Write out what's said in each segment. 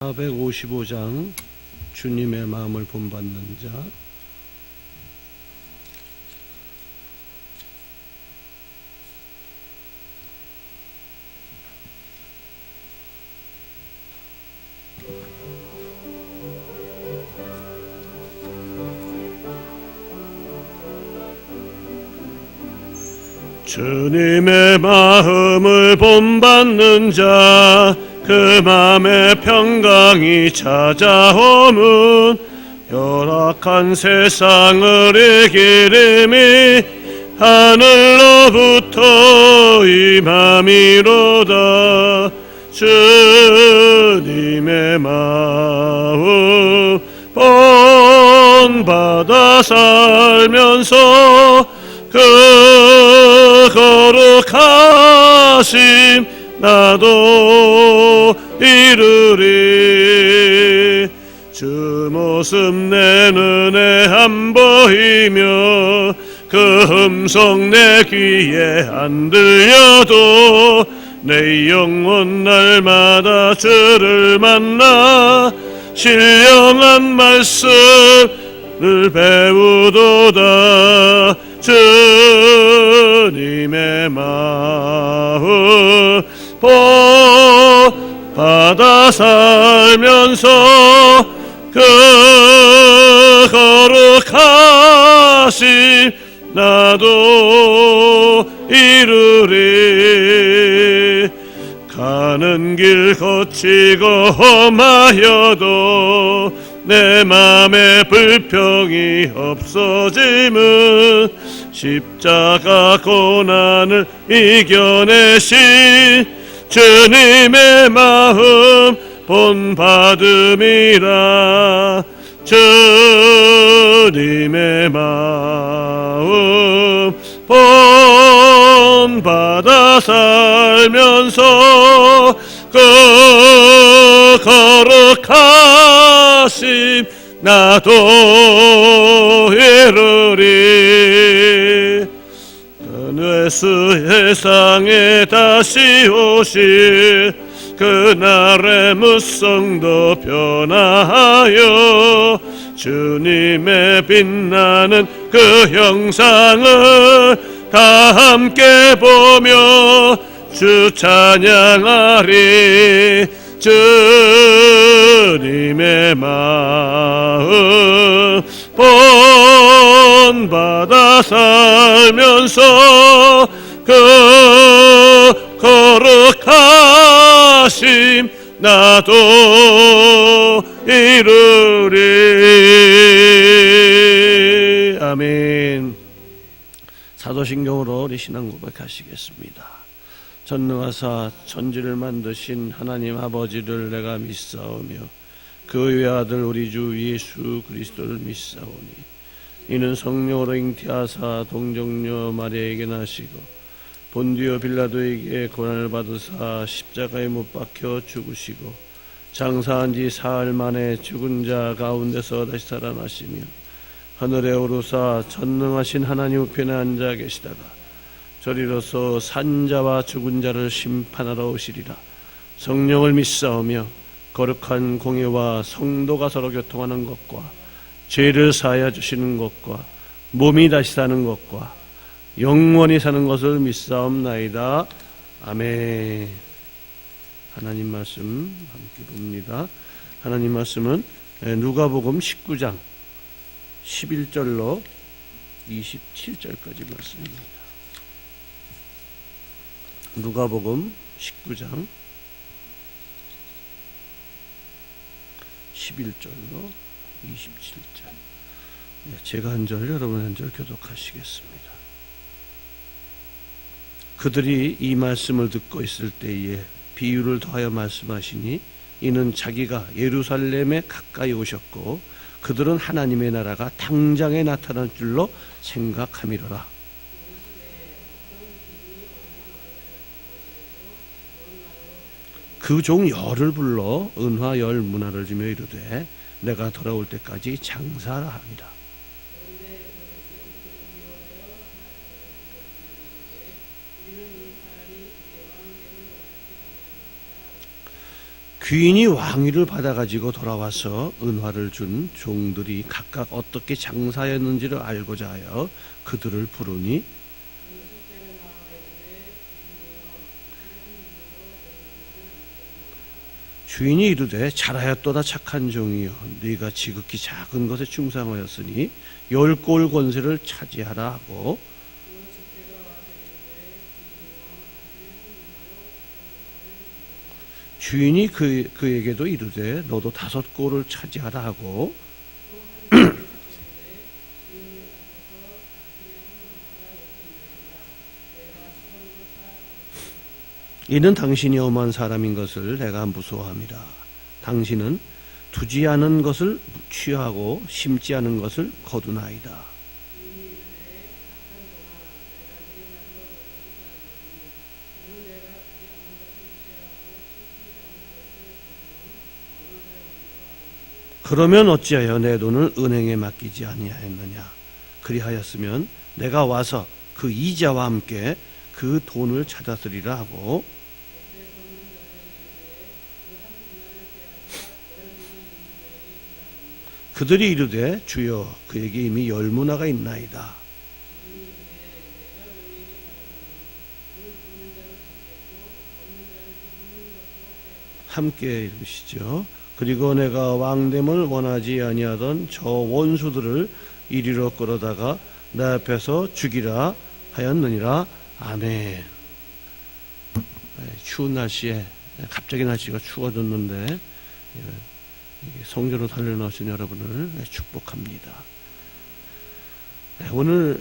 455장 주님의 마음을 본받는 자. 주님의 마음을 본받는 자, 그 마음에 평강이 찾아오면 열악한 세상을 이기림이 하늘로부터 임함이로다. 주님의 마음 본받아 살면서 그 거룩하심 나도 이루리. 주 모습 내 눈에 안 보이며 그 음성 내 귀에 안 들려도 내 영혼 날마다 주를 만나 신령한 말씀을 배우도다. 주님의 마음 본받아 살면서 그 거룩하심 나도 이루리. 가는 길 거치고 험하여도 내 맘에 불평이 없어짐은 십자가 고난을 이겨내신 주님의 마음 본받음이라. 주님의 마음 본받아 살면서 그 거룩하심 나도 이루리. 어느 세상에 다시 오실 그날의 무성도 변화하여 주님의 빛나는 그 형상을 다 함께 보며 주 찬양하리. 주님의 마음 본받아 살면서 그 거룩하심 나도 이루리. 아멘. 사도신경으로 우리 신앙 고백하시겠습니다. 전능하사 천지를 만드신 하나님 아버지를 내가 믿사오며 그 외아들 우리 주 예수 그리스도를 믿사오니 이는 성령으로 잉태하사 동정녀 마리아에게 나시고 본디오 빌라도에게 고난을 받으사 십자가에 못 박혀 죽으시고 장사한 지 사흘 만에 죽은 자 가운데서 다시 살아나시며 하늘에 오르사 전능하신 하나님 우편에 앉아 계시다가 저리로서 산자와 죽은 자를 심판하러 오시리라. 성령을 믿사오며 거룩한 공예와 성도가 서로 교통하는 것과 죄를 사하여 주시는 것과 몸이 다시 사는 것과 영원히 사는 것을 믿사옵나이다. 아멘. 하나님 말씀 함께 봅니다. 하나님 말씀은 누가복음 19장 11절로 27절까지 말씀입니다. 누가복음 19장 11절로 27절. 제가 한 절, 여러분 한 절 교독하시겠습니다. 그들이 이 말씀을 듣고 있을 때에 비유를 더하여 말씀하시니 이는 자기가 예루살렘에 가까이 오셨고 그들은 하나님의 나라가 당장에 나타날 줄로 생각함이로라. 그 종 열을 불러 은화 열 문화를 주며 이르되 내가 돌아올 때까지 장사하라 합니다. 귀인이 왕위를 받아가지고 돌아와서 은화를 준 종들이 각각 어떻게 장사였는지를 알고자 하여 그들을 부르니 주인이 이르되 잘하였도다 착한 종이여 네가 지극히 작은 것에 충성하였으니 10골 권세를 차지하라 하고 주인이 그에게도 이르되 너도 5골을 차지하라 하고 이는 당신이 엄한 사람인 것을 내가 무서워함이라. 당신은 두지 않은 것을 취하고 심지 않은 것을 거두나이다. 그러면 어찌하여 내 돈을 은행에 맡기지 아니하였느냐? 그리하였으면 내가 와서 그 이자와 함께 그 돈을 찾았으리라 하고 그들이 이르되 주여 그에게 이미 10문화가 있나이다. 함께 읽으시죠. 그리고 내가 왕됨을 원하지 아니하던 저 원수들을 이리로 끌어다가 내 앞에서 죽이라 하였느니라. 아멘. 추운 날씨에 갑자기 날씨가 추워졌는데 성전으로 달려나오신 여러분을 축복합니다. 오늘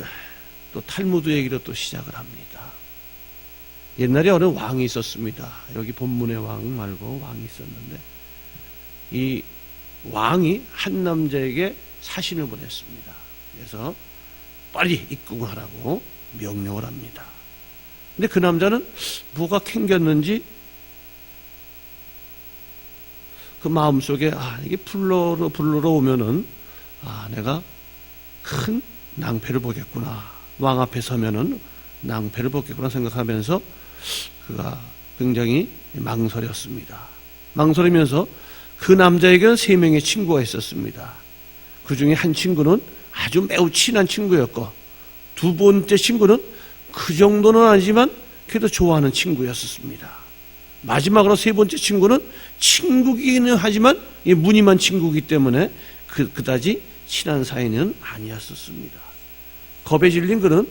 또 탈무드 얘기로 또 시작을 합니다. 옛날에 어느 왕이 있었습니다. 여기 본문의 왕 말고 왕이 있었는데 이 왕이 한 남자에게 사신을 보냈습니다. 그래서 빨리 입궁하라고 명령을 합니다. 근데 그 남자는 뭐가 캥겼는지 그 마음속에 이게 불러러 오면은 내가 큰 낭패를 보겠구나. 왕 앞에 서면은 낭패를 보겠구나 생각하면서 그가 굉장히 망설였습니다. 망설이면서 그 남자에게는 3명의 친구가 있었습니다. 그 중에 한 친구는 아주 매우 친한 친구였고 두 번째 친구는 그 정도는 아니지만 그래도 좋아하는 친구였었습니다. 마지막으로 3번째 친구는 친구기는 하지만 무늬만 친구이기 때문에 그다지 친한 사이는 아니었었습니다. 겁에 질린 그는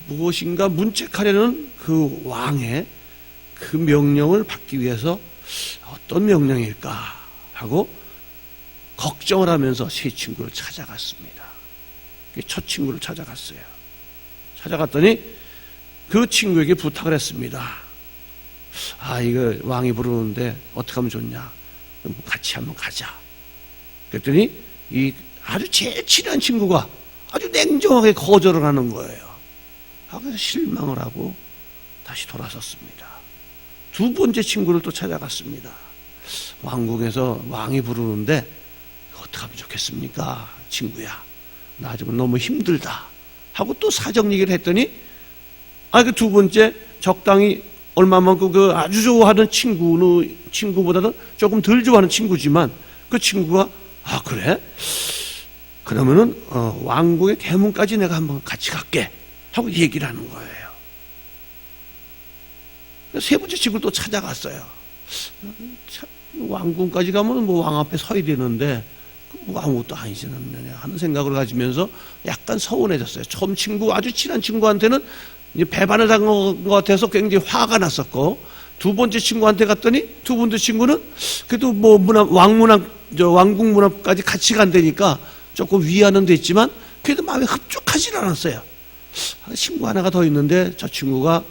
무엇인가 문책하려는 그 왕의 그 명령을 받기 위해서 어떤 명령일까 하고 걱정을 하면서 새 친구를 찾아갔습니다. 첫 친구를 찾아갔어요. 찾아갔더니 그 친구에게 부탁을 했습니다. 이거 왕이 부르는데 어떻게 하면 좋냐? 같이 한번 가자. 그랬더니 이 아주 제일 친한 친구가 아주 냉정하게 거절을 하는 거예요. 그래서 실망을 하고 다시 돌아섰습니다. 두 번째 친구를 또 찾아갔습니다. 왕궁에서 왕이 부르는데 어떻게 하면 좋겠습니까? 친구야, 나 지금 너무 힘들다 하고 또 사정 얘기를 했더니 그 두 번째 적당히 얼마만큼 그 아주 좋아하는 친구보다는 조금 덜 좋아하는 친구지만 그 친구가 그래? 그러면은 왕궁의 대문까지 내가 한번 같이 갈게 하고 얘기를 하는 거예요. 세 번째 친구를 또 찾아갔어요. 왕궁까지 가면 뭐 왕 앞에 서야 되는데 뭐 아무것도 아니지는 하는 생각을 가지면서 약간 서운해졌어요. 처음 아주 친한 친구한테는 배반을 당한 것 같아서 굉장히 화가 났었고 두 번째 친구한테 갔더니 두 번째 친구는 그래도 뭐 왕궁 문 앞까지 같이 간다니까 조금 위안은 됐지만 그래도 마음에 흡족하지 않았어요. 친구 하나가 더 있는데 저 친구가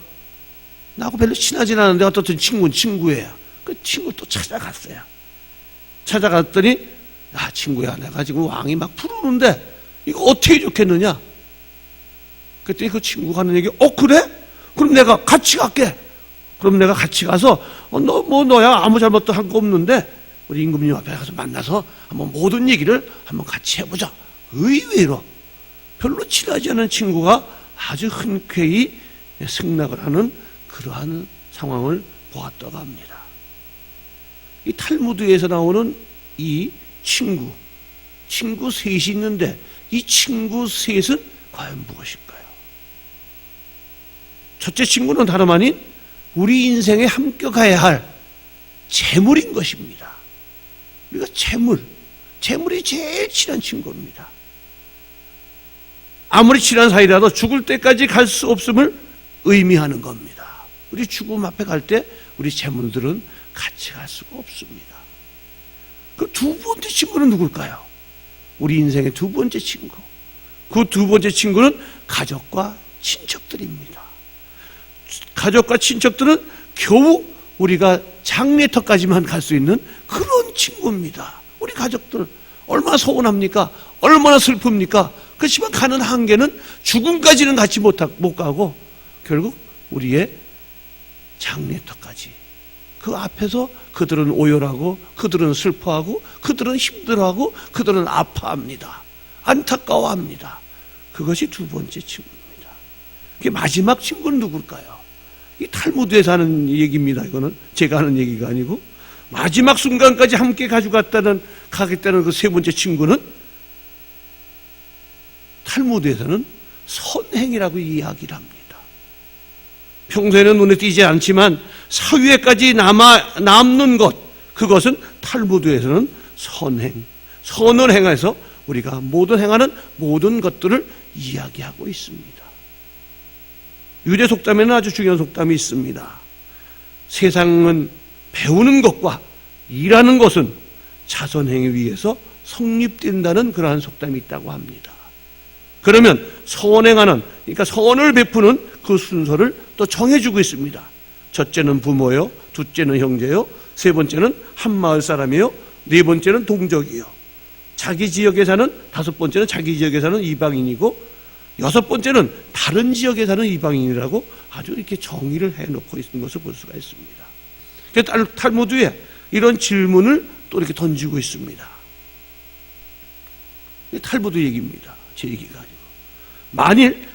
나하고 별로 친하진 않은데 어떻든 친구는 친구예요. 그 친구 또 찾아갔어요. 찾아갔더니 친구야, 내가 지금 왕이 막 부르는데 이거 어떻게 좋겠느냐? 그랬더니 그 친구가 하는 얘기, 그래? 그럼 내가 같이 갈게. 그럼 내가 같이 가서 너야 아무 잘못도 한 거 없는데 우리 임금님 앞에 가서 만나서 한번 모든 얘기를 한번 같이 해보자. 의외로 별로 친하지 않은 친구가 아주 흔쾌히 승낙을 하는 그러한 상황을 보았다고 합니다. 이 탈무드에서 나오는 이 친구 셋이 있는데 이 친구 셋은 과연 무엇일까요? 첫째 친구는 다름 아닌 우리 인생에 함께 가야 할 재물인 것입니다. 우리가 재물이 제일 친한 친구입니다. 아무리 친한 사이라도 죽을 때까지 갈 수 없음을 의미하는 겁니다. 우리 죽음 앞에 갈 때 우리 재물들은 같이 갈 수가 없습니다. 그 두 번째 친구는 누굴까요? 우리 인생의 두 번째 친구. 그 두 번째 친구는 가족과 친척들입니다. 가족과 친척들은 겨우 우리가 장례터까지만 갈 수 있는 그런 친구입니다. 우리 가족들 얼마나 서운합니까? 얼마나 슬픕니까? 그렇지만 가는 한계는 죽음까지는 같이 못 가고 결국 우리의 장례터까지 그 앞에서 그들은 오열하고 그들은 슬퍼하고 그들은 힘들어하고 그들은 아파합니다. 안타까워합니다. 그것이 두 번째 친구입니다. 이게 마지막 친구는 누굴까요? 이 탈무드에서 하는 얘기입니다. 이거는 제가 하는 얘기가 아니고 마지막 순간까지 함께 가겠다는 그 세 번째 친구는 탈무드에서는 선행이라고 이야기를 합니다. 평소에는 눈에 띄지 않지만 사후에까지 남는 것, 그것은 탈무드에서는 선을 행해서 우리가 모든 행하는 모든 것들을 이야기하고 있습니다. 유대 속담에는 아주 중요한 속담이 있습니다. 세상은 배우는 것과 일하는 것은 자선행에 위해서 성립된다는 그러한 속담이 있다고 합니다. 그러면 선행하는, 그러니까 선을 베푸는 그 순서를 또 정해주고 있습니다. 첫째는 부모요, 둘째는 형제요, 세 번째는 한마을 사람이요, 네 번째는 동족이요, 자기 지역에 사는, 다섯 번째는 자기 지역에 사는 이방인이고, 여섯 번째는 다른 지역에 사는 이방인이라고 아주 이렇게 정의를 해놓고 있는 것을 볼 수가 있습니다. 탈무드에 이런 질문을 또 이렇게 던지고 있습니다. 탈무드 얘기입니다. 제 얘기가 아니고. 만일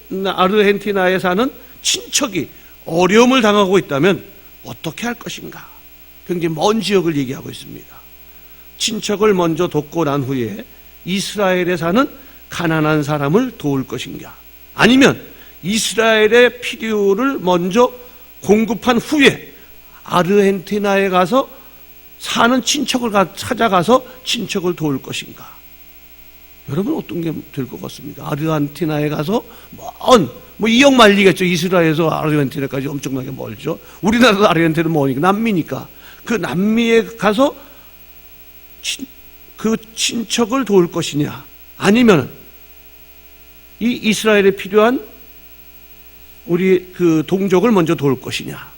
아르헨티나에 사는 친척이 어려움을 당하고 있다면 어떻게 할 것인가? 굉장히 먼 지역을 얘기하고 있습니다. 친척을 먼저 돕고 난 후에 이스라엘에 사는 가난한 사람을 도울 것인가? 아니면 이스라엘의 필요를 먼저 공급한 후에 아르헨티나에 가서 사는 친척을 찾아가서 친척을 도울 것인가? 여러분 어떤 게 될 것 같습니까? 아르헨티나에 가서 뭐 2억 마일이겠죠. 이스라엘에서 아르헨티나까지 엄청나게 멀죠. 우리나라도 아르헨티나는 뭐니까 남미니까 그 남미에 가서 그 친척을 도울 것이냐, 아니면 이 이스라엘에 필요한 우리 그 동족을 먼저 도울 것이냐,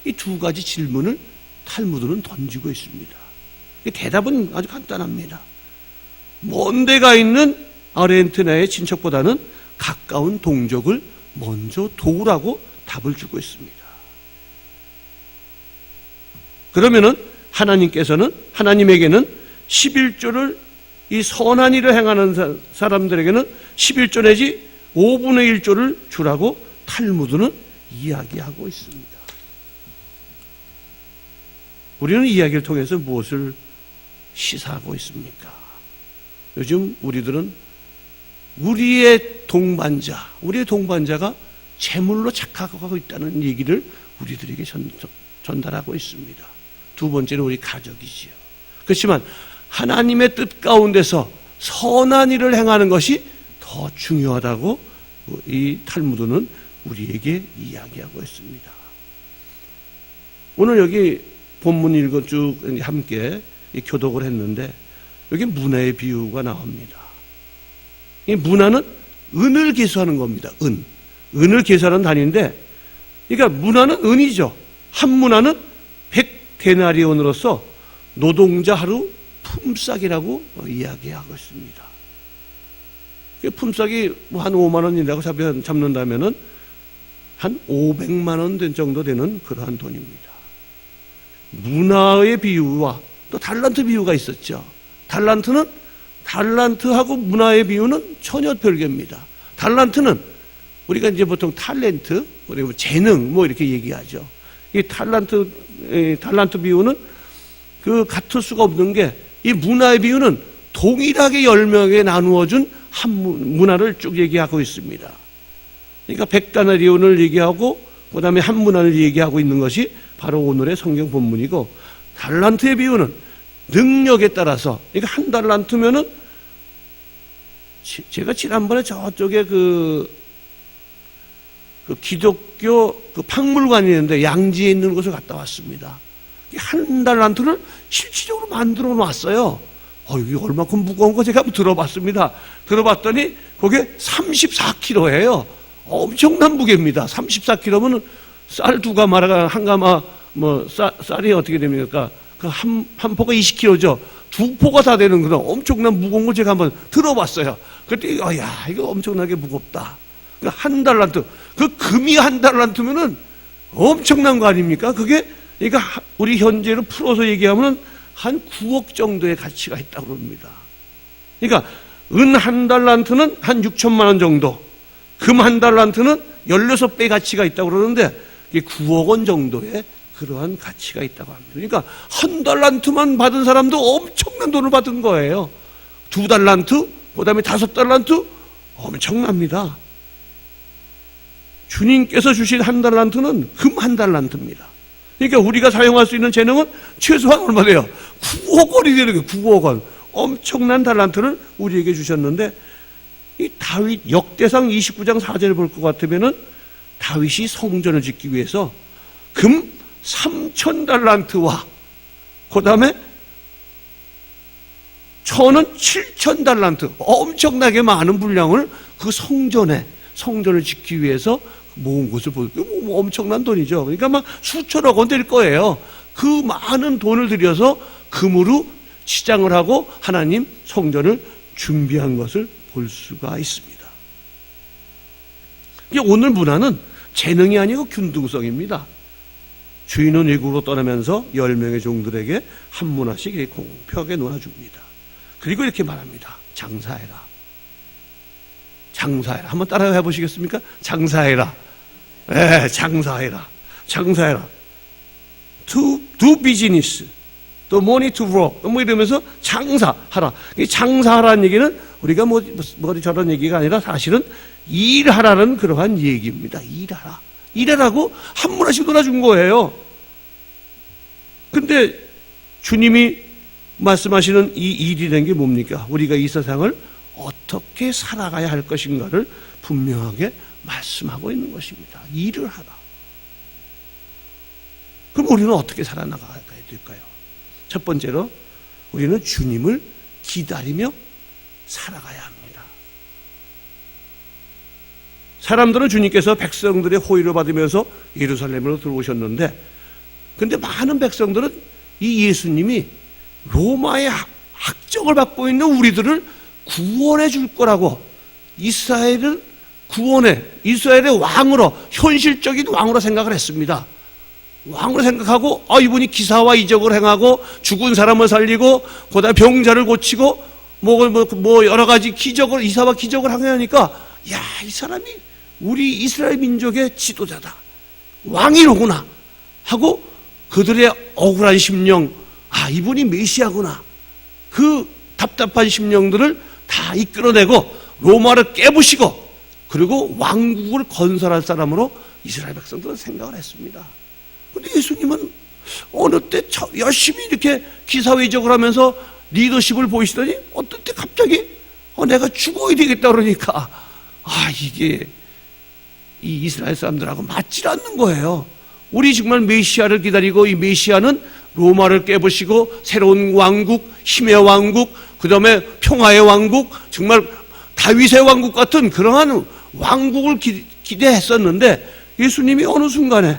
이 두 가지 질문을 탈무드는 던지고 있습니다. 대답은 아주 간단합니다. 먼 데가 있는 아르헨티나의 친척보다는 가까운 동족을 먼저 도우라고 답을 주고 있습니다. 그러면은 하나님에게는 11조를, 이 선한 일을 행하는 사람들에게는 11조 내지 5분의 1조를 주라고 탈무드는 이야기하고 있습니다. 우리는 이 이야기를 통해서 무엇을 시사하고 있습니까? 요즘 우리들은 우리의 동반자가 재물로 착각하고 있다는 얘기를 우리들에게 전달하고 있습니다. 두 번째는 우리 가족이지요. 그렇지만 하나님의 뜻 가운데서 선한 일을 행하는 것이 더 중요하다고 이 탈무드는 우리에게 이야기하고 있습니다. 오늘 여기 본문 읽어 쭉 함께 교독을 했는데 여기 문화의 비유가 나옵니다. 이 문화는 은을 계수하는 겁니다. 은을 계수하는 단위인데, 그러니까 문화는 은이죠. 한 문화는 100데나리온으로서 노동자 하루 품삯이라고 이야기하고 있습니다. 품삯이 한 5만 원이라고 잡는다면은 한 500만 원 정도 되는 그러한 돈입니다. 문화의 비유와 또 달란트 비유가 있었죠. 달란트하고 문화의 비유는 전혀 별개입니다. 달란트는 우리가 이제 보통 탤런트, 그리고 재능 이렇게 얘기하죠. 이 달란트 비유는 그 같을 수가 없는 게, 이 문화의 비유는 동일하게 10명에게 나누어준 한 문화를 쭉 얘기하고 있습니다. 그러니까 100다나리온을 얘기하고 그 다음에 한 문화를 얘기하고 있는 것이 바로 오늘의 성경 본문이고, 달란트의 비유는 능력에 따라서, 그러니까 한 달란트면은, 제가 지난번에 저쪽에 그 기독교 그 박물관이 있는데 양지에 있는 곳을 갔다 왔습니다. 한 달란트를 실질적으로 만들어 놨어요. 이게 얼마큼 무거운 거 제가 한번 들어봤습니다. 들어봤더니 그게 34kg예요. 엄청난 무게입니다. 34kg면 쌀 2가마가 한 가마, 쌀이 어떻게 됩니까? 한 포가 20kg죠. 2포가 다 되는 그런 엄청난 무거운 걸 제가 한번 들어봤어요. 그때, 이거 엄청나게 무겁다. 한 달란트. 그 금이 한 달란트면은 엄청난 거 아닙니까? 그게, 그러니까 우리 현재로 풀어서 얘기하면은 한 9억 정도의 가치가 있다고 그럽니다. 그러니까 은 한 달란트는 한 6천만 원 정도, 금 한 달란트는 16배의 가치가 있다고 그러는데, 이게 9억 원 정도의 그러한 가치가 있다고 합니다. 그러니까 한 달란트만 받은 사람도 엄청난 돈을 받은 거예요. 2달란트, 그 다음에 5달란트, 엄청납니다. 주님께서 주신 한 달란트는 금 한 달란트입니다. 그러니까 우리가 사용할 수 있는 재능은 최소한 얼마 돼요? 9억 원이 되는 거예요. 9억 원. 엄청난 달란트를 우리에게 주셨는데, 이 다윗 역대상 29장 4절을 볼 것 같으면은 다윗이 성전을 짓기 위해서 금 3,000달란트와 그 다음에 천은 7,000달란트, 엄청나게 많은 분량을 그 성전을 짓기 위해서 모은 것을 보여요. 엄청난 돈이죠. 그러니까 막 수천억 원 될 거예요. 그 많은 돈을 들여서 금으로 치장을 하고 하나님 성전을 준비한 것을 볼 수가 있습니다. 오늘 문화는 재능이 아니고 균등성입니다. 주인은 외국으로 떠나면서 10명의 종들에게 한 문화씩 공평하게 놀아줍니다. 그리고 이렇게 말합니다. 장사해라. 장사해라. 한번 따라 해보시겠습니까? 장사해라. 네, 장사해라. 장사해라. Do business. 또 money to work. 이러면서 장사하라. 장사하라는 얘기는 우리가 저런 얘기가 아니라 사실은 일하라는 그러한 얘기입니다. 일하라. 일하라고 한 문화씩 놀아준 거예요. 근데 주님이 말씀하시는 이 일이라는 게 뭡니까? 우리가 이 세상을 어떻게 살아가야 할 것인가를 분명하게 말씀하고 있는 것입니다. 일을 하라. 그럼 우리는 어떻게 살아나가야 될까요? 첫 번째로 우리는 주님을 기다리며 살아가야 합니다. 사람들은 주님께서 백성들의 호의를 받으면서 예루살렘으로 들어오셨는데, 근데 많은 백성들은 이 예수님이 로마의 학적을 받고 있는 우리들을 구원해 줄 거라고, 이스라엘을 구원해, 이스라엘의 왕으로, 현실적인 왕으로 생각을 했습니다. 왕으로 생각하고, 이분이 기사와 이적을 행하고 죽은 사람을 살리고 그다음에 병자를 고치고 여러 가지 기적을, 이사와 기적을 하니까, 이 사람이 우리 이스라엘 민족의 지도자다, 왕이로구나 하고 그들의 억울한 심령, 이분이 메시아구나, 그 답답한 심령들을 다 이끌어내고 로마를 깨부시고 그리고 왕국을 건설할 사람으로 이스라엘 백성들은 생각을 했습니다. 그런데 예수님은 어느 때 열심히 이렇게 기사회적을 하면서 리더십을 보이시더니 어떤 때 갑자기 내가 죽어야 되겠다 그러니까 이게 이 이스라엘 사람들하고 맞질 않는 거예요. 우리 정말 메시아를 기다리고, 이 메시아는 로마를 깨부시고 새로운 왕국, 힘의 왕국, 그 다음에 평화의 왕국, 정말 다윗의 왕국 같은 그러한 왕국을 기대했었는데, 예수님이 어느 순간에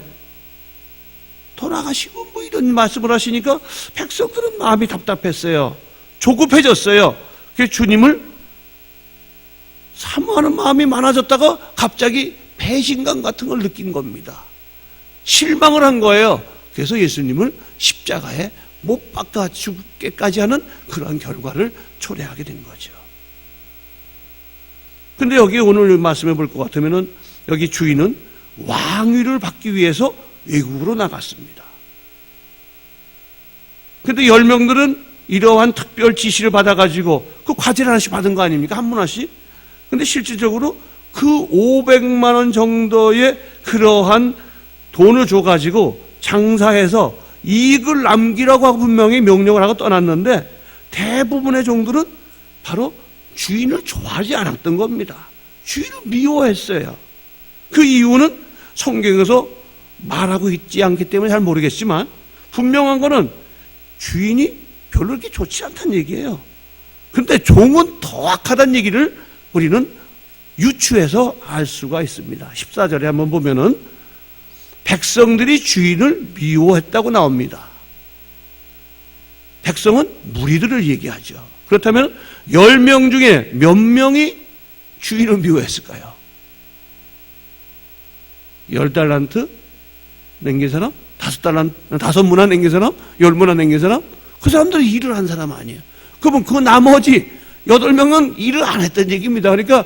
돌아가시고 이런 말씀을 하시니까 백성들은 마음이 답답했어요. 조급해졌어요. 그래서 주님을 사모하는 마음이 많아졌다가 갑자기 배신감 같은 걸 느낀 겁니다. 실망을 한 거예요. 그래서 예수님을 십자가에 못 박아 죽게까지 하는 그런 결과를 초래하게 된 거죠. 근데 여기 오늘 말씀해 볼 것 같으면은, 여기 주인은 왕위를 받기 위해서 외국으로 나갔습니다. 그런데 10명들은 이러한 특별 지시를 받아가지고 그 과제를 하나씩 받은 거 아닙니까? 한 분 하나씩. 그런데 실질적으로 그 500만 원 정도의 그러한 돈을 줘가지고 장사해서 이익을 남기라고 하고 분명히 명령을 하고 떠났는데 대부분의 종들은 바로 주인을 좋아하지 않았던 겁니다. 주인을 미워했어요. 그 이유는 성경에서 말하고 있지 않기 때문에 잘 모르겠지만 분명한 거는 주인이 별로 그렇게 좋지 않다는 얘기예요. 그런데 종은 더 악하다는 얘기를 우리는 유추해서 알 수가 있습니다. 14절에 한번 보면은 백성들이 주인을 미워했다고 나옵니다. 백성은 무리들을 얘기하죠. 그렇다면 10명 중에 몇 명이 주인을 미워했을까요? 10달란트 남긴 사람? 5문화 남긴 사람? 10문화 남긴 사람? 그 사람들이 일을 한 사람 아니에요. 그러면 그 나머지 8명은 일을 안 했던 얘기입니다. 그러니까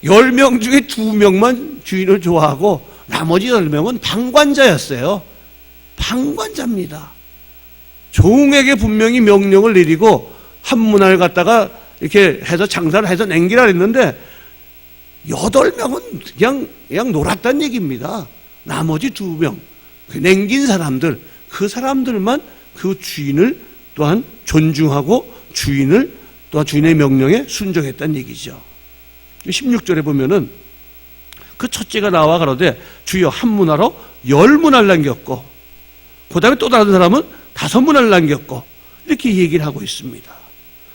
10명 중에 2명만 주인을 좋아하고 나머지 10명은 방관자였어요. 방관자입니다. 종에게 분명히 명령을 내리고 한 문화를 갖다가 이렇게 해서 장사를 해서 남기라 했는데 8명은 그냥 놀았다는 얘기입니다. 나머지 2명, 그 남긴 사람들, 그 사람들만 그 주인을 또한 존중하고 주인을 또한 주인의 명령에 순종했다는 얘기죠. 16절에 보면은 그 첫째가 나와 가로되 주여 한 문화로 10문화를 남겼고 그 다음에 또 다른 사람은 5문화를 남겼고 이렇게 얘기를 하고 있습니다.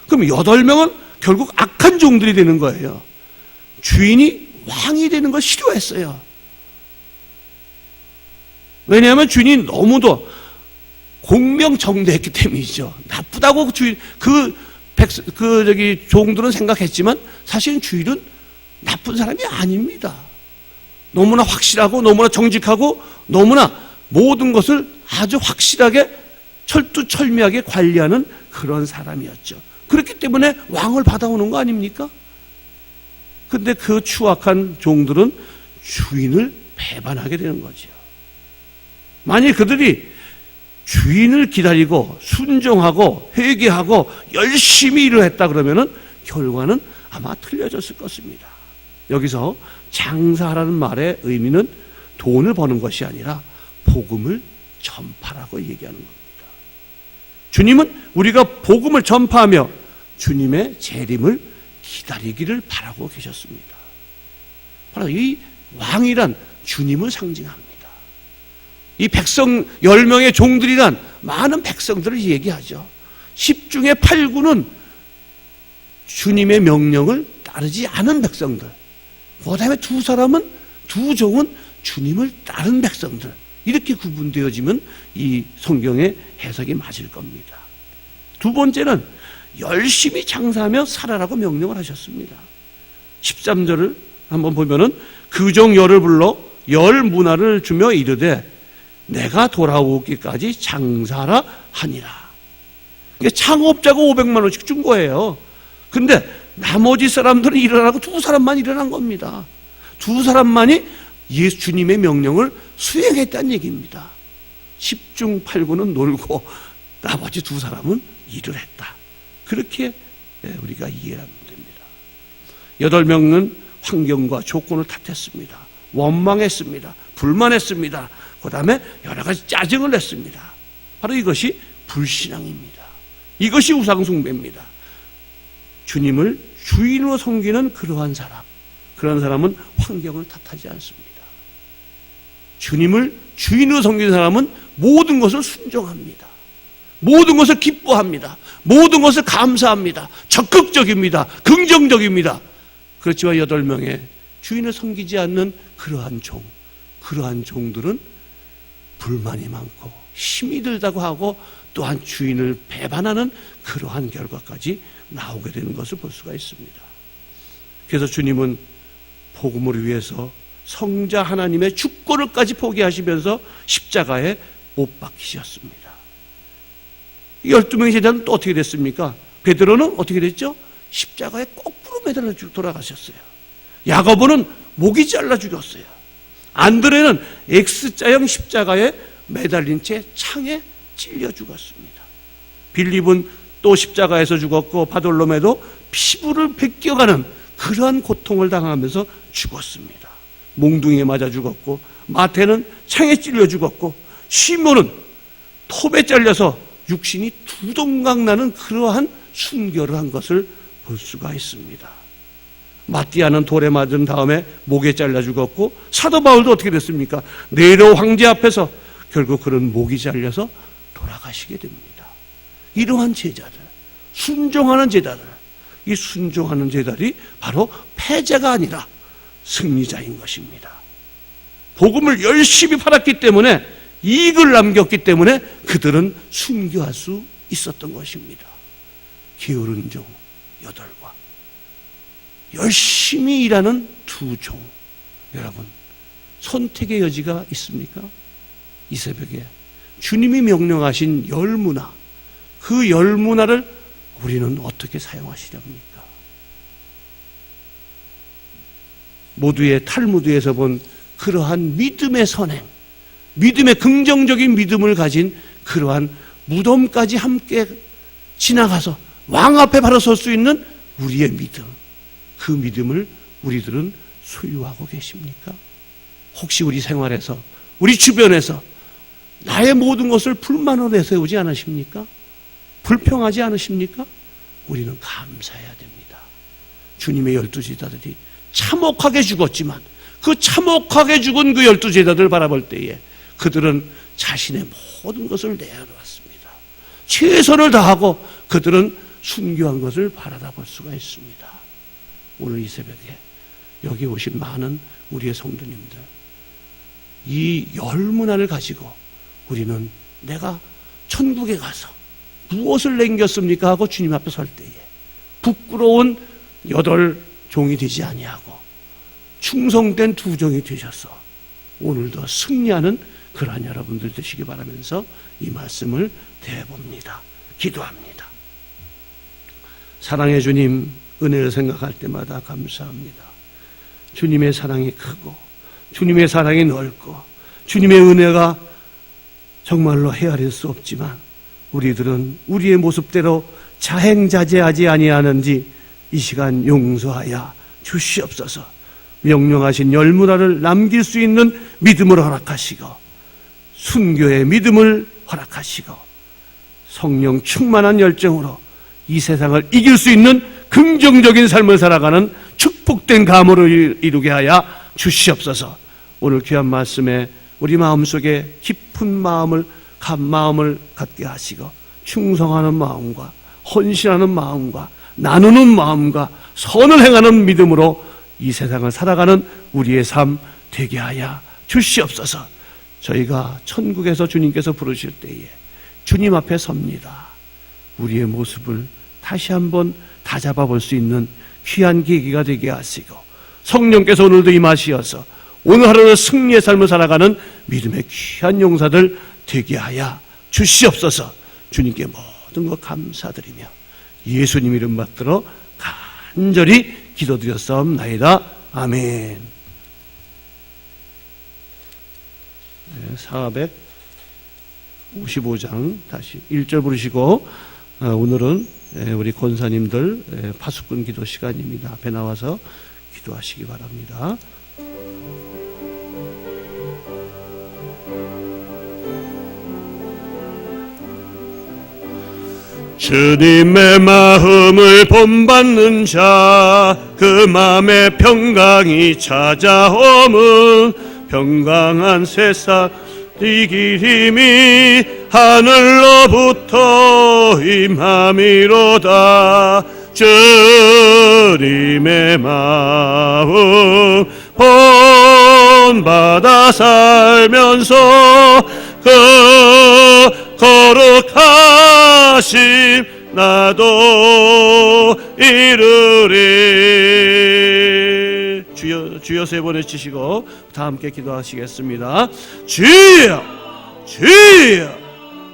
그럼 8명은 결국 악한 종들이 되는 거예요. 주인이 왕이 되는 걸 싫어했어요. 왜냐하면 주인이 너무도 공명정대했기 때문이죠. 나쁘다고 주인 종들은 생각했지만 사실은 주인은 나쁜 사람이 아닙니다. 너무나 확실하고 너무나 정직하고 너무나 모든 것을 아주 확실하게 철두철미하게 관리하는 그런 사람이었죠. 그렇기 때문에 왕을 받아오는 거 아닙니까? 근데 그 추악한 종들은 주인을 배반하게 되는 거죠. 만일 그들이 주인을 기다리고 순종하고 회개하고 열심히 일을 했다 그러면은 결과는 아마 틀려졌을 것입니다. 여기서 장사라는 말의 의미는 돈을 버는 것이 아니라 복음을 전파라고 얘기하는 겁니다. 주님은 우리가 복음을 전파하며 주님의 재림을 기다리기를 바라고 계셨습니다. 바로 이 왕이란 주님을 상징합니다. 이 백성 10명의 종들이란 많은 백성들을 얘기하죠. 10중에 8구는 주님의 명령을 따르지 않은 백성들. 그 다음에 두 종은 주님을 따른 백성들. 이렇게 구분되어지면 이 성경의 해석이 맞을 겁니다. 두 번째는 열심히 장사하며 살아라고 명령을 하셨습니다. 13절을 한번 보면은 그 종 열을 불러 10문화를 주며 이르되 내가 돌아오기까지 장사라 하니라. 이게 창업자가 500만 원씩 준 거예요. 근데 나머지 사람들은 일어나고 2사람만 일어난 겁니다. 2사람만이 예수 주님의 명령을 수행했다는 얘기입니다. 10중 8구는 놀고 나머지 2사람은 일을 했다. 그렇게 우리가 이해하면 됩니다. 8명은 환경과 조건을 탓했습니다. 원망했습니다. 불만했습니다. 그 다음에 여러 가지 짜증을 냈습니다. 바로 이것이 불신앙입니다. 이것이 우상숭배입니다. 주님을 주인으로 섬기는 그러한 사람은 환경을 탓하지 않습니다. 주님을 주인으로 섬기는 사람은 모든 것을 순종합니다. 모든 것을 기뻐합니다. 모든 것을 감사합니다. 적극적입니다. 긍정적입니다. 그렇지만 8명의 주인을 섬기지 않는 그러한 종들은 불만이 많고 힘이 들다고 하고 또한 주인을 배반하는 그러한 결과까지 나오게 되는 것을 볼 수가 있습니다. 그래서 주님은 복음을 위해서 성자 하나님의 주권을까지 포기하시면서 십자가에 못 박히셨습니다. 12명의 제자는 또 어떻게 됐습니까? 베드로는 어떻게 됐죠? 십자가에 거꾸로 매달려 돌아가셨어요. 야고보는 목이 잘라 죽였어요. 안드레는 X자형 십자가에 매달린 채 창에 찔려 죽었습니다. 빌립은 또 십자가에서 죽었고 바돌로메도 피부를 벗겨가는 그러한 고통을 당하면서 죽었습니다. 몽둥이에 맞아 죽었고, 마태는 창에 찔려 죽었고, 시몬은 톱에 잘려서 육신이 두 동강 나는 그러한 순교를 한 것을 볼 수가 있습니다. 마띠아는 돌에 맞은 다음에 목에 잘려 죽었고, 사도 바울도 어떻게 됐습니까? 네로 황제 앞에서 결국 그런 목이 잘려서 돌아가시게 됩니다. 이러한 제자들, 순종하는 제자들, 이 순종하는 제자들이 바로 패자가 아니라 승리자인 것입니다. 복음을 열심히 팔았기 때문에, 이익을 남겼기 때문에 그들은 순교할 수 있었던 것입니다. 게으른 종 8과 열심히 일하는 2종, 여러분 선택의 여지가 있습니까? 이 새벽에 주님이 명령하신 열문화, 그 열문화를 우리는 어떻게 사용하시렵니까? 모두의 탈무드에서 본 그러한 믿음의 선행, 믿음의 긍정적인 믿음을 가진 그러한 무덤까지 함께 지나가서 왕 앞에 바로 설 수 있는 우리의 믿음, 그 믿음을 우리들은 소유하고 계십니까? 혹시 우리 생활에서, 우리 주변에서 나의 모든 것을 불만으로 내세우지 않으십니까? 불평하지 않으십니까? 우리는 감사해야 됩니다. 주님의 12제자들이 참혹하게 죽었지만 그 참혹하게 죽은 그 12제자들을 바라볼 때에 그들은 자신의 모든 것을 내어놓았습니다. 최선을 다하고 그들은 순교한 것을 바라다 볼 수가 있습니다. 오늘 이 새벽에 여기 오신 많은 우리의 성도님들, 이 열문화를 가지고 우리는 내가 천국에 가서 무엇을 남겼습니까? 하고 주님 앞에 설 때에 부끄러운 8종이 되지 아니하고 충성된 2종이 되셔서 오늘도 승리하는 그러한 여러분들 되시기 바라면서 이 말씀을 대봅니다. 기도합니다. 사랑의 주님, 은혜를 생각할 때마다 감사합니다. 주님의 사랑이 크고 주님의 사랑이 넓고 주님의 은혜가 정말로 헤아릴 수 없지만 우리들은 우리의 모습대로 자행자제하지 아니하는지 이 시간 용서하여 주시옵소서. 명령하신 열문화를 남길 수 있는 믿음을 허락하시고 순교의 믿음을 허락하시고 성령 충만한 열정으로 이 세상을 이길 수 있는 긍정적인 삶을 살아가는 축복된 감으로 이루게 하여 주시옵소서. 오늘 귀한 말씀에 우리 마음속에 깊은 마음을 갖게 하시고 충성하는 마음과 헌신하는 마음과 나누는 마음과 선을 행하는 믿음으로 이 세상을 살아가는 우리의 삶 되게 하여 주시옵소서. 저희가 천국에서 주님께서 부르실 때에 주님 앞에 섭니다. 우리의 모습을 다시 한번 다잡아 볼 수 있는 귀한 계기가 되게 하시고 성령께서 오늘도 임하시어서 오늘 하루는 승리의 삶을 살아가는 믿음의 귀한 용사들 되게 하여 주시옵소서. 주님께 모든 것 감사드리며 예수님 이름 받들어 간절히 기도드렸사옵나이다. 아멘. 455장 다시 1절 부르시고 오늘은 우리 권사님들 파수꾼 기도 시간입니다. 앞에 나와서 기도하시기 바랍니다. 주님의 마음을 본받는 자, 그 마음에 평강이 찾아오면 평강한 세상 이길 힘이 하늘로부터 임함이로다. 주님의 마음 본받아 살면서 그 거룩하심 나도 이루리. 주여 세 번 외치시고 다 함께 기도하시겠습니다. 주여 주여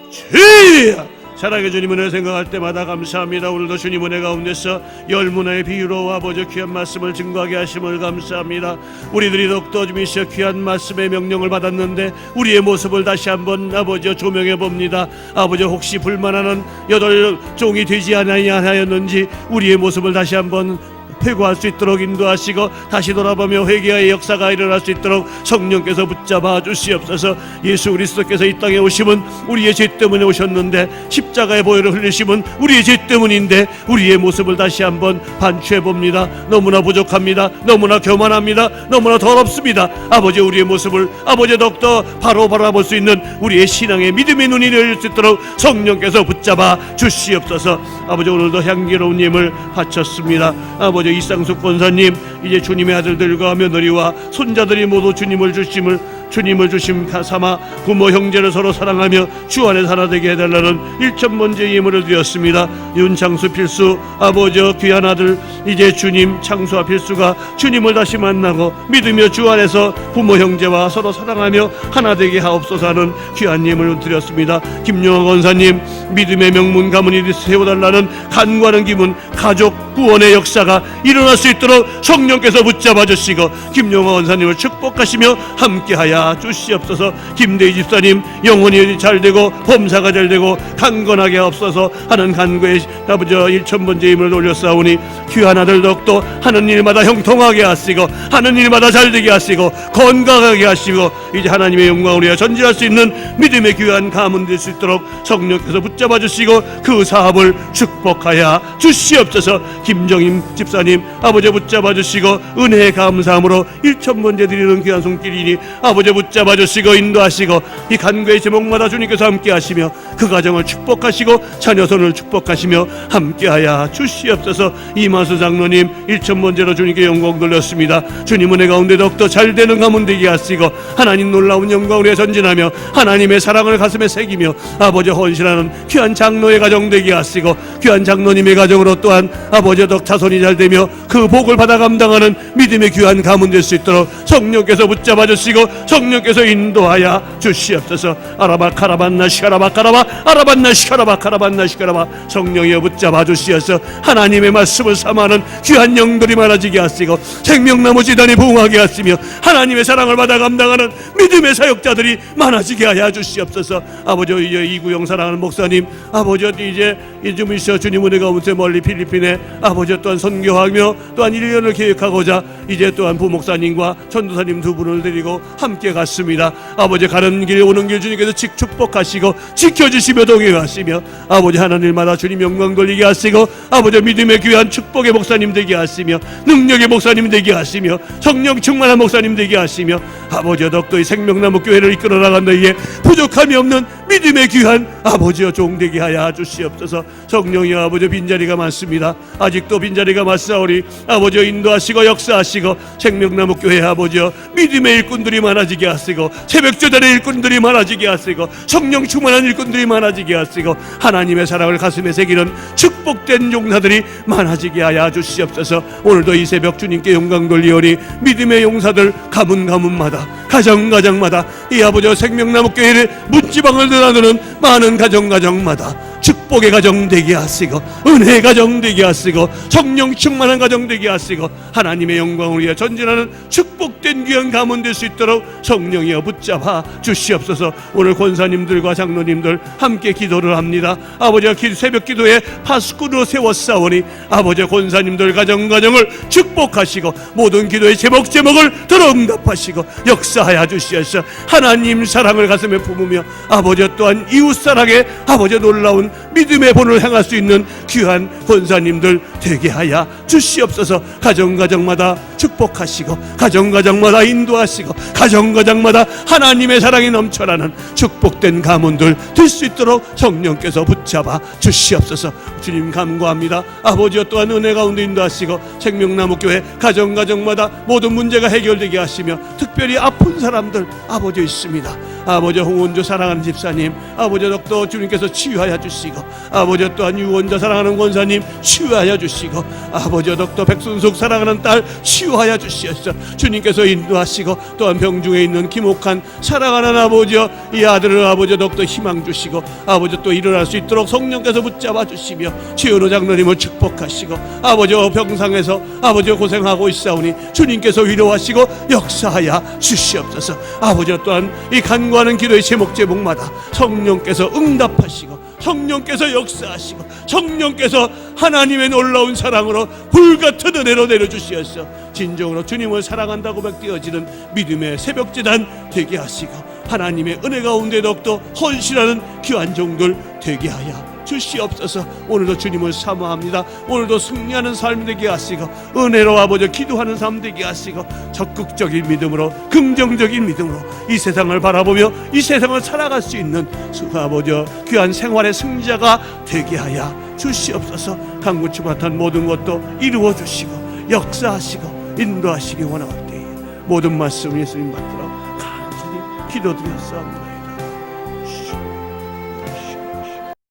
주여 사랑의 주님 은혜 생각할 때마다 감사합니다. 오늘도 주님 은혜 가운데서 열문화의 비유로 아버지 귀한 말씀을 증거하게 하심을 감사합니다. 우리들이 더욱더 주님이시여 귀한 말씀의 명령을 받았는데 우리의 모습을 다시 한번 아버지 조명해 봅니다. 아버지 혹시 불만하는 여덟 종이 되지 아니하였는지 우리의 모습을 다시 한번 회고할 수 있도록 인도하시고 다시 돌아보며 회개의 역사가 일어날 수 있도록 성령께서 붙잡아 주시옵소서. 예수 그리스도께서 이 땅에 오심은 우리의 죄 때문에 오셨는데 십자가의 보혈을 흘리심은 우리의 죄 때문인데 우리의 모습을 다시 한번 반추해 봅니다. 너무나 부족합니다. 너무나 교만합니다. 너무나 더럽습니다. 아버지 우리의 모습을 아버지 더욱더 바로 바라볼 수 있는 우리의 신앙의 믿음의 눈이 열릴 수 있도록 성령께서 붙잡아 주시옵소서. 아버지 오늘도 향기로운 예물 바쳤습니다. 아버지 이상숙 권사님 이제 주님의 아들들과 며느리와 손자들이 모두 주님을 주심 삼아 부모 형제를 서로 사랑하며 주 안에 하나 되게 해달라는 1000번째 예물을 드렸습니다. 윤창수 필수 아버지 귀한 아들 이제 주님 창수와 필수가 주님을 다시 만나고 믿으며 주 안에서 부모 형제와 서로 사랑하며 하나 되게 하옵소서 하는 귀한 예물을 드렸습니다. 김용환 권사님 믿음의 명문 가문이 세워달라는 간구하는 기분 가족 구원의 역사가 일어날 수 있도록 성령께서 붙잡아 주시고 김용환 권사님을 축복하시며 함께하여 주시옵소서. 김대희 집사님 영혼이 잘되고 범사가 잘되고 강건하게 하옵소서 하는 간구에 아버지 1000번째 힘을 올렸사오니 귀한 아들 덕도 하는 일마다 형통하게 하시고 하는 일마다 잘되게 하시고 건강하게 하시고 이제 하나님의 영광을 위하여 전진할 수 있는 믿음의 귀한 가문 될 수 있도록 성령께서 붙잡아 주시고 그 사업을 축복하여 주시옵소서. 김정임 집사님 아버지 붙잡아 주시고 은혜의 감사함으로 1000번째 드리는 귀한 손길이니 아버지 붙잡아 주시고 인도하시고 이 간구의 제목마다 주님께서 함께 하시며 그 가정을 축복하시고 자녀손을 축복하시며 함께하여 주시옵소서. 이만수 장로님 1000번째로 주님께 영광 돌렸습니다. 주님 은혜 가운데 더욱더 잘되는 가문 되게 하시고 하나님 놀라운 영광을 위해 전진하며 하나님의 사랑을 가슴에 새기며 아버지 헌신하는 귀한 장로의 가정 되게 하시고 귀한 장로님의 가정으로 또한 아버지 덕 자손이 잘되며 그 복을 받아 감당하는 믿음의 귀한 가문 될 수 있도록 성령께서 붙잡아 주시고 성령께서 인도하여 주시옵소서. 아라바 카라반나 시카라바 카라바 아라반나 시카라바 카라반나 시카라바 성령이여 붙잡아 주시어서 하나님의 말씀을 삼아하는 귀한 영들이 많아지게 하시고 생명나무 지단이 부흥하게 하시며 하나님의 사랑을 받아 감당하는 믿음의 사역자들이 많아지게 하여 주시옵소서. 아버지 이제 이구영 사랑하는 목사님 아버지 이제 좀 있어 주님 은혜 가운데 멀리 필리핀에 아버지 또한 선교하며 또한 1년을 계획하고자 이제 또한 부목사님과 전도사님 두 분을 데리고 함께 갔습니다. 아버지 가는 길 오는 길 주님께서 축복하시고 지켜주시며 동행하시며 아버지 하나님마다 주님 영광 돌리게 하시고 아버지 믿음의 귀한 축복의 목사님 되게 하시며 능력의 목사님 되게 하시며 성령 충만한 목사님 되게 하시며 아버지 덕도의 생명나무 교회를 이끌어 나간다 이에 부족함이 없는 믿음의 귀한 아버지여 종되게 하여 주시옵소서. 성령이여 아버지 빈자리가 많습니다. 아직도 빈자리가 많사오니 아버지여 인도하시고 역사하시고 생명나무 교회 아버지여 믿음의 일꾼들이 많아지게 하시고 새벽조달의 일꾼들이 많아지게 하시고 성령 충만한 일꾼들이 많아지게 하시고 하나님의 사랑을 가슴에 새기는 축복된 용사들이 많아지게 하여 주시옵소서. 오늘도 이 새벽 주님께 영광 돌리오니 믿음의 용사들 가문마다 가정마다 이 아버지여 생명나무 교회의 문지방을 드나드는 많은 가정마다 축복의 가정 되게 하시고 은혜의 가정 되게 하시고 성령 충만한 가정 되게 하시고 하나님의 영광을 위해 전진하는 축복된 귀한 가문 될 수 있도록 성령이여 붙잡아 주시옵소서. 오늘 권사님들과 장로님들 함께 기도를 합니다. 아버지가 새벽 기도에 파수꾼으로 세웠사오니 아버지 권사님들 가정을 축복하시고 모든 기도의 제목을 들어 응답하시고 역사하여 주시옵소서. 하나님 사랑을 가슴에 품으며 아버지 또한 이웃사랑의 아버지 놀라운 믿음의 본을 향할 수 있는 귀한 권사님들 되게 하여 주시옵소서. 가정마다 축복하시고 가정마다 인도하시고 가정마다 하나님의 사랑이 넘쳐나는 축복된 가문들 될 수 있도록 성령께서 붙잡아 주시옵소서. 주님 감사합니다. 아버지여 또한 은혜 가운데 인도하시고 생명나무 교회 가정마다 모든 문제가 해결되게 하시며 특별히 아픈 사람들 아버지 있습니다. 아버지 홍원조 사랑하는 집사님, 아버지 덕도 주님께서 치유하여 주시고, 아버지 또한 유원자 사랑하는 권사님 치유하여 주시고, 아버지 덕도 백순숙 사랑하는 딸 치유하여 주시옵소서. 주님께서 인도하시고, 또한 병중에 있는 김옥한 사랑하는 아버지여, 이 아들을 아버지 덕도 희망 주시고, 아버지 또 일어날 수 있도록 성령께서 붙잡아 주시며 최은호 장로님을 축복하시고, 아버지 병상에서 아버지 고생하고 있사오니 주님께서 위로하시고 역사하여 주시옵소서. 아버지 또한 이 간구하는 기도의 제목마다 성령께서 응답하시고, 성령께서 역사하시고, 성령께서 하나님의 놀라운 사랑으로 불같은 은혜로 내려주시어서 진정으로 주님을 사랑한다고 맺어지는 믿음의 새벽제단 되게 하시고, 하나님의 은혜 가운데 더욱더 헌신하는 귀한 종들 되게 하여 주시옵소서. 오늘도 주님을 사모합니다. 오늘도 승리하는 삶이 되게 하시고, 은혜로 아버지 기도하는 삶 되게 하시고, 적극적인 믿음으로, 긍정적인 믿음으로 이 세상을 바라보며 이 세상을 살아갈 수 있는 아버지 귀한 생활의 승자가 되게 하여 주시옵소서. 간구치 못한 모든 것도 이루어 주시고 역사하시고 인도하시기 원하옵되 모든 말씀 예수님 받들어 간절히 기도드렸사옵니다.